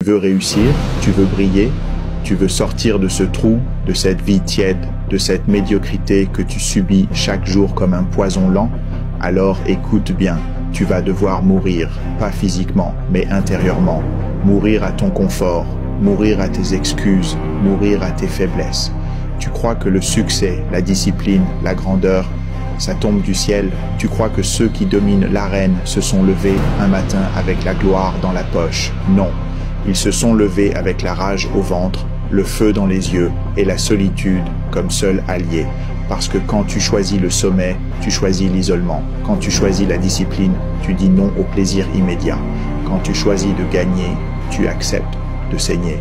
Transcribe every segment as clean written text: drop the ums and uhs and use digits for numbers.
Tu veux réussir, tu veux briller, tu veux sortir de ce trou, de cette vie tiède, de cette médiocrité que tu subis chaque jour comme un poison lent, alors écoute bien, tu vas devoir mourir, pas physiquement, mais intérieurement, mourir à ton confort, mourir à tes excuses, mourir à tes faiblesses. Tu crois que le succès, la discipline, la grandeur, ça tombe du ciel. Tu crois que ceux qui dominent l'arène se sont levés un matin avec la gloire dans la poche. Non. Ils se sont levés avec la rage au ventre, le feu dans les yeux et la solitude comme seul allié. Parce que quand tu choisis le sommet, tu choisis l'isolement. Quand tu choisis la discipline, tu dis non au plaisir immédiat. Quand tu choisis de gagner, tu acceptes de saigner.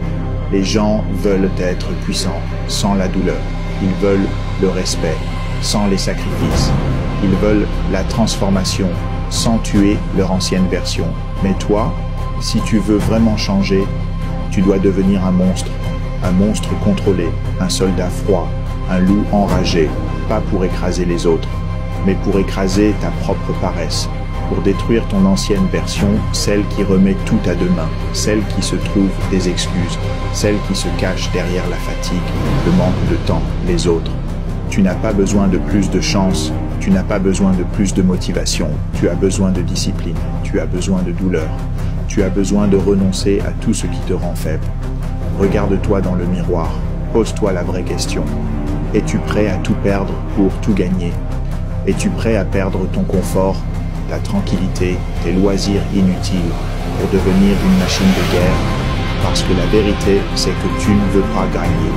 Les gens veulent être puissants sans la douleur. Ils veulent le respect sans les sacrifices. Ils veulent la transformation sans tuer leur ancienne version. Mais toi, si tu veux vraiment changer, tu dois devenir un monstre contrôlé, un soldat froid, un loup enragé, pas pour écraser les autres, mais pour écraser ta propre paresse, pour détruire ton ancienne version, celle qui remet tout à demain, celle qui se trouve des excuses, celle qui se cache derrière la fatigue, le manque de temps, les autres. Tu n'as pas besoin de plus de chance, tu n'as pas besoin de plus de motivation, tu as besoin de discipline, tu as besoin de douleur. Tu as besoin de renoncer à tout ce qui te rend faible. Regarde-toi dans le miroir, pose-toi la vraie question. Es-tu prêt à tout perdre pour tout gagner? Es-tu prêt à perdre ton confort, ta tranquillité, tes loisirs inutiles pour devenir une machine de guerre? Parce que la vérité, c'est que tu ne veux pas gagner.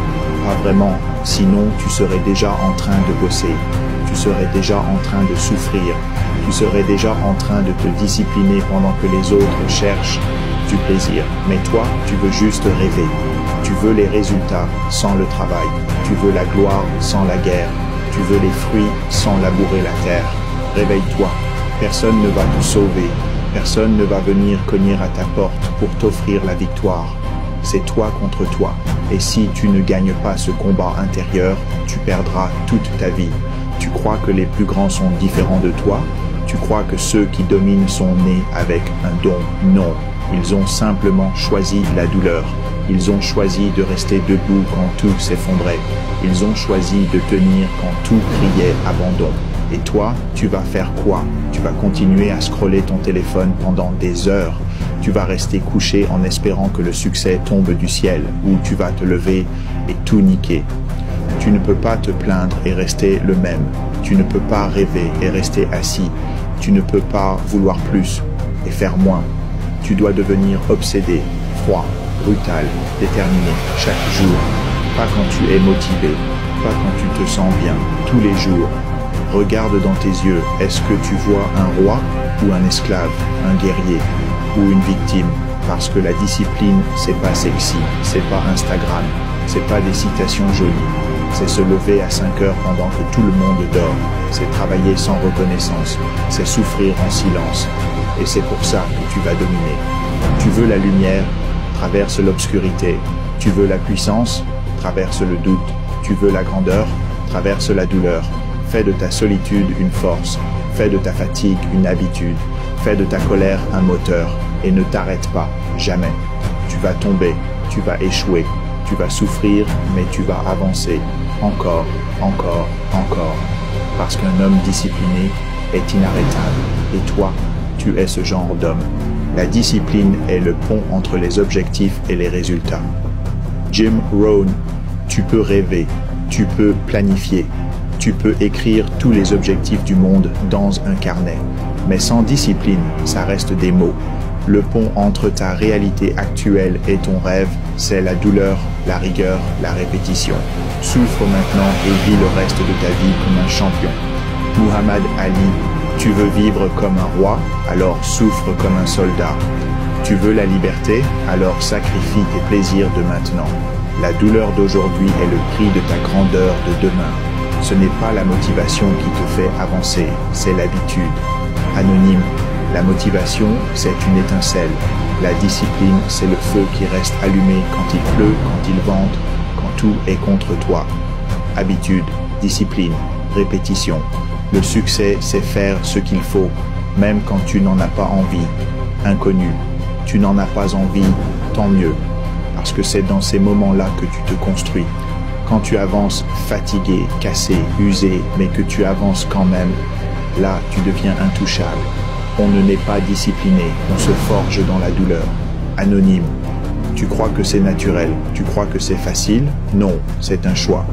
Pas vraiment, sinon tu serais déjà en train de bosser. Tu serais déjà en train de souffrir. Tu serais déjà en train de te discipliner pendant que les autres cherchent du plaisir. Mais toi, tu veux juste rêver. Tu veux les résultats sans le travail. Tu veux la gloire sans la guerre. Tu veux les fruits sans labourer la terre. Réveille-toi. Personne ne va te sauver. Personne ne va venir cogner à ta porte pour t'offrir la victoire. C'est toi contre toi. Et si tu ne gagnes pas ce combat intérieur, tu perdras toute ta vie. Tu crois que les plus grands sont différents de toi? Tu crois que ceux qui dominent sont nés avec un don? Non, ils ont simplement choisi la douleur. Ils ont choisi de rester debout quand tout s'effondrait. Ils ont choisi de tenir quand tout criait abandon. Et toi, tu vas faire quoi? Tu vas continuer à scroller ton téléphone pendant des heures. Tu vas rester couché en espérant que le succès tombe du ciel, ou tu vas te lever et tout niquer. Tu ne peux pas te plaindre et rester le même. Tu ne peux pas rêver et rester assis. Tu ne peux pas vouloir plus et faire moins. Tu dois devenir obsédé, froid, brutal, déterminé, chaque jour. Pas quand tu es motivé, pas quand tu te sens bien, tous les jours. Regarde dans tes yeux, est-ce que tu vois un roi ou un esclave, un guerrier ou une victime? Parce que la discipline, c'est pas sexy, c'est pas Instagram, c'est pas des citations jolies. C'est se lever à 5 heures pendant que tout le monde dort. C'est travailler sans reconnaissance. C'est souffrir en silence. Et c'est pour ça que tu vas dominer. Tu veux la lumière, traverse l'obscurité. Tu veux la puissance, traverse le doute. Tu veux la grandeur, traverse la douleur. Fais de ta solitude une force. Fais de ta fatigue une habitude. Fais de ta colère un moteur. Et ne t'arrête pas, jamais. Tu vas tomber, tu vas échouer. Tu vas souffrir, mais tu vas avancer. Encore, encore, encore. Parce qu'un homme discipliné est inarrêtable. Et toi, tu es ce genre d'homme. La discipline est le pont entre les objectifs et les résultats. Jim Rohn, tu peux rêver, tu peux planifier, tu peux écrire tous les objectifs du monde dans un carnet. Mais sans discipline, ça reste des mots. Le pont entre ta réalité actuelle et ton rêve, c'est la douleur, la rigueur, la répétition. Souffre maintenant et vis le reste de ta vie comme un champion. Muhammad Ali, tu veux vivre comme un roi, alors souffre comme un soldat. Tu veux la liberté, alors sacrifie tes plaisirs de maintenant. La douleur d'aujourd'hui est le prix de ta grandeur de demain. Ce n'est pas la motivation qui te fait avancer, c'est l'habitude. Anonyme, la motivation, c'est une étincelle. La discipline, c'est le feu qui reste allumé quand il pleut, quand il vente, quand tout est contre toi. Habitude, discipline, répétition. Le succès, c'est faire ce qu'il faut, même quand tu n'en as pas envie. Inconnu, tu n'en as pas envie, tant mieux, parce que c'est dans ces moments-là que tu te construis. Quand tu avances fatigué, cassé, usé, mais que tu avances quand même, là tu deviens intouchable. On ne naît pas discipliné, on se forge dans la douleur. Anonyme. Tu crois que c'est naturel, tu crois que c'est facile? Non, c'est un choix,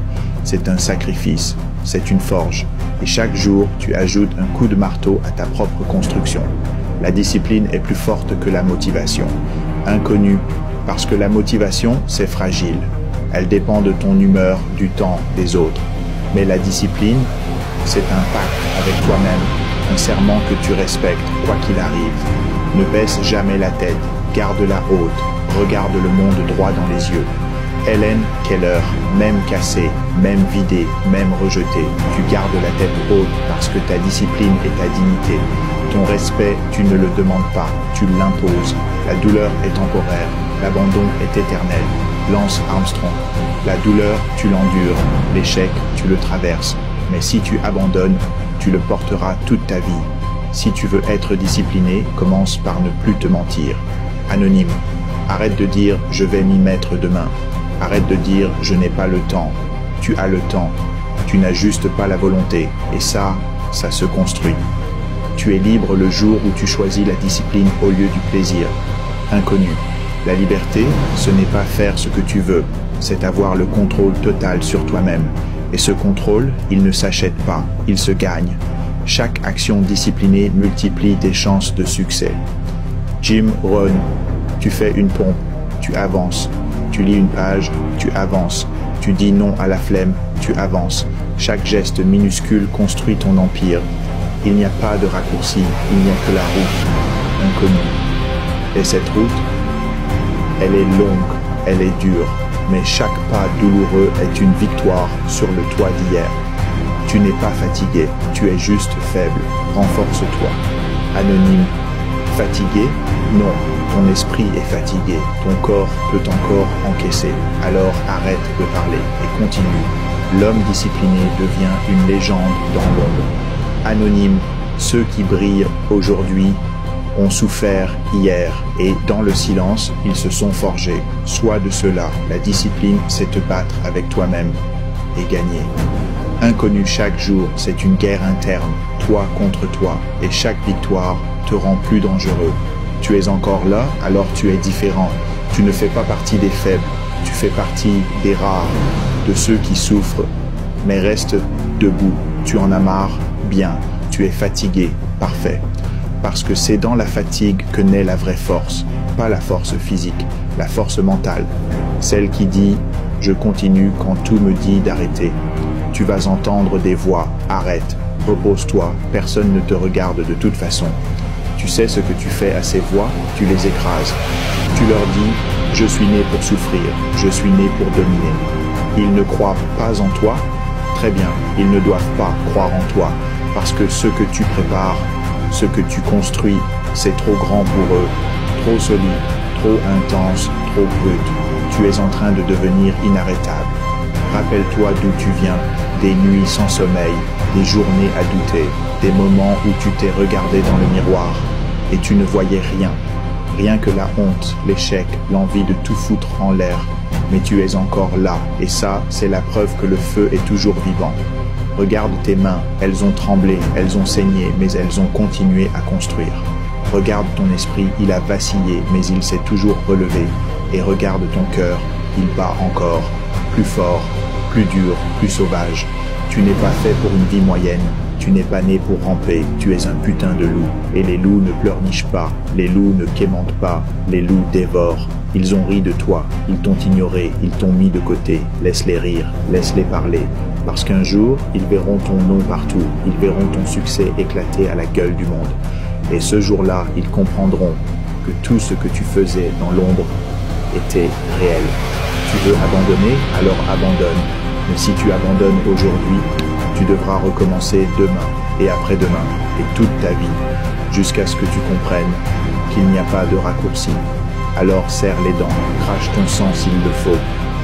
c'est un sacrifice, c'est une forge. Et chaque jour, tu ajoutes un coup de marteau à ta propre construction. La discipline est plus forte que la motivation. Inconnu, parce que la motivation, c'est fragile. Elle dépend de ton humeur, du temps, des autres. Mais la discipline, c'est un pacte avec toi-même, un serment que tu respectes, quoi qu'il arrive. Ne baisse jamais la tête, garde-la haute, regarde le monde droit dans les yeux. Hélène Keller, même cassée, même vidée, même rejetée, tu gardes la tête haute parce que ta discipline est ta dignité. Ton respect, tu ne le demandes pas, tu l'imposes. La douleur est temporaire, l'abandon est éternel. Lance Armstrong. La douleur, tu l'endures, l'échec, tu le traverses. Mais si tu abandonnes, tu le porteras toute ta vie. Si tu veux être discipliné, commence par ne plus te mentir. Anonyme. Arrête de dire « je vais m'y mettre demain ». Arrête de dire « je n'ai pas le temps ». Tu as le temps. Tu n'as juste pas la volonté. Et ça se construit. Tu es libre le jour où tu choisis la discipline au lieu du plaisir. Inconnu. La liberté, ce n'est pas faire ce que tu veux, c'est avoir le contrôle total sur toi-même. Et ce contrôle, il ne s'achète pas, il se gagne. Chaque action disciplinée multiplie tes chances de succès. Jim Rohn. Tu fais une pompe, tu avances. Tu lis une page, tu avances. Tu dis non à la flemme, tu avances. Chaque geste minuscule construit ton empire. Il n'y a pas de raccourci, il n'y a que la route. Inconnue. Et cette route, elle est longue, elle est dure, mais chaque pas douloureux est une victoire sur le toit d'hier. Tu n'es pas fatigué, tu es juste faible. Renforce-toi. Anonyme. Fatigué? Non, ton esprit est fatigué, ton corps peut encore encaisser. Alors arrête de parler et continue. L'homme discipliné devient une légende dans l'ombre. Anonyme. Ceux qui brillent aujourd'hui ont souffert hier et dans le silence, ils se sont forgés. Sois de cela. La discipline, c'est te battre avec toi-même et gagner. Inconnu chaque jour, c'est une guerre interne, toi contre toi, et chaque victoire te rend plus dangereux. Tu es encore là, alors tu es différent. Tu ne fais pas partie des faibles, tu fais partie des rares, de ceux qui souffrent, mais reste debout. Tu en as marre? Bien. Tu es fatigué? Parfait. Parce que c'est dans la fatigue que naît la vraie force, pas la force physique, la force mentale, celle qui dit « je continue quand tout me dit d'arrêter ». Tu vas entendre des voix « arrête, repose-toi, personne ne te regarde de toute façon ». Tu sais ce que tu fais à ces voix, tu les écrases. Tu leur dis « je suis né pour souffrir, je suis né pour dominer ». Ils ne croient pas en toi? Très bien, ils ne doivent pas croire en toi, parce que ce que tu prépares, ce que tu construis, c'est trop grand pour eux, trop solide, trop intense, trop brut. Tu es en train de devenir inarrêtable. Rappelle-toi d'où tu viens, des nuits sans sommeil, des journées à douter, des moments où tu t'es regardé dans le miroir et tu ne voyais rien. Rien que la honte, l'échec, l'envie de tout foutre en l'air. Mais tu es encore là, et ça, c'est la preuve que le feu est toujours vivant. Regarde tes mains, elles ont tremblé, elles ont saigné, mais elles ont continué à construire. Regarde ton esprit, il a vacillé, mais il s'est toujours relevé. Et regarde ton cœur, il bat encore, plus fort, plus dur, plus sauvage. Tu n'es pas fait pour une vie moyenne, tu n'es pas né pour ramper, tu es un putain de loup. Et les loups ne pleurnichent pas, les loups ne quémentent pas, les loups dévorent. Ils ont ri de toi, ils t'ont ignoré, ils t'ont mis de côté. Laisse-les rire, laisse-les parler. Parce qu'un jour, ils verront ton nom partout, ils verront ton succès éclater à la gueule du monde. Et ce jour-là, ils comprendront que tout ce que tu faisais dans l'ombre était réel. Tu veux abandonner, alors abandonne. Mais si tu abandonnes aujourd'hui, tu devras recommencer demain et après-demain et toute ta vie, jusqu'à ce que tu comprennes qu'il n'y a pas de raccourci. Alors serre les dents, crache ton sang s'il le faut,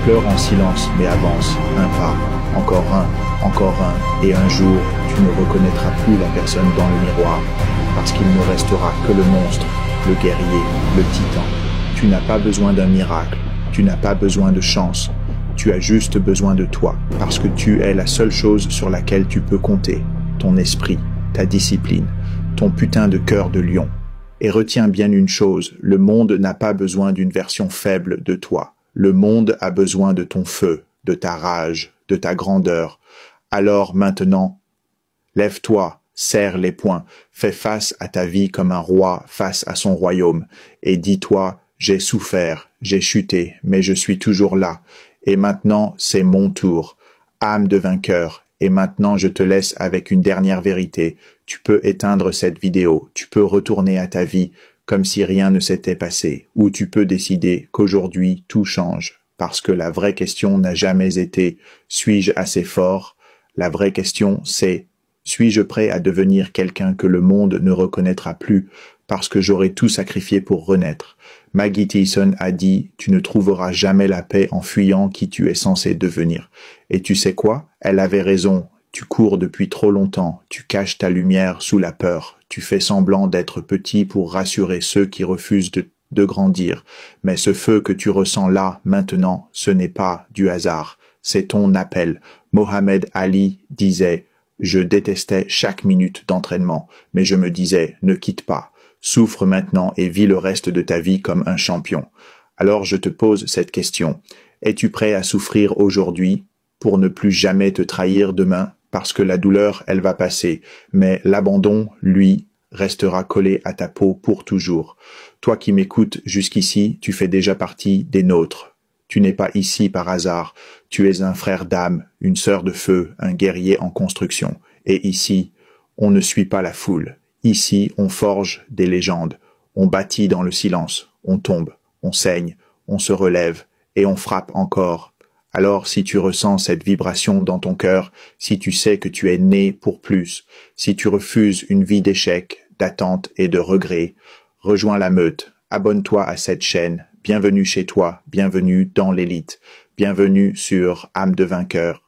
pleure en silence mais avance, un pas, encore un, et un jour, tu ne reconnaîtras plus la personne dans le miroir, parce qu'il ne restera que le monstre, le guerrier, le titan. Tu n'as pas besoin d'un miracle, tu n'as pas besoin de chance, tu as juste besoin de toi, parce que tu es la seule chose sur laquelle tu peux compter, ton esprit, ta discipline, ton putain de cœur de lion. Et retiens bien une chose, le monde n'a pas besoin d'une version faible de toi. Le monde a besoin de ton feu, de ta rage, de ta grandeur. Alors maintenant, lève-toi, serre les poings, fais face à ta vie comme un roi face à son royaume, et dis-toi, j'ai souffert, j'ai chuté, mais je suis toujours là. Et maintenant, c'est mon tour. Âme de vainqueur. Et maintenant, je te laisse avec une dernière vérité. Tu peux éteindre cette vidéo. Tu peux retourner à ta vie comme si rien ne s'était passé. Ou tu peux décider qu'aujourd'hui, tout change. Parce que la vraie question n'a jamais été « Suis-je assez fort ?» La vraie question, c'est « Suis-je prêt à devenir quelqu'un que le monde ne reconnaîtra plus parce que j'aurai tout sacrifié pour renaître ?» Maggie Thiessen a dit « Tu ne trouveras jamais la paix en fuyant qui tu es censé devenir. » Et tu sais quoi? Elle avait raison. Tu cours depuis trop longtemps. Tu caches ta lumière sous la peur. Tu fais semblant d'être petit pour rassurer ceux qui refusent de grandir. Mais ce feu que tu ressens là, maintenant, ce n'est pas du hasard. C'est ton appel. Mohamed Ali disait « Je détestais chaque minute d'entraînement, mais je me disais « Ne quitte pas. » Souffre maintenant et vis le reste de ta vie comme un champion. Alors je te pose cette question. Es-tu prêt à souffrir aujourd'hui pour ne plus jamais te trahir demain? Parce que la douleur, elle va passer. Mais l'abandon, lui, restera collé à ta peau pour toujours. Toi qui m'écoutes jusqu'ici, tu fais déjà partie des nôtres. Tu n'es pas ici par hasard. Tu es un frère d'âme, une sœur de feu, un guerrier en construction. Et ici, on ne suit pas la foule. Ici, on forge des légendes, on bâtit dans le silence, on tombe, on saigne, on se relève et on frappe encore. Alors si tu ressens cette vibration dans ton cœur, si tu sais que tu es né pour plus, si tu refuses une vie d'échecs, d'attente et de regrets, rejoins la meute, abonne-toi à cette chaîne, bienvenue chez toi, bienvenue dans l'élite, bienvenue sur Âme de vainqueur.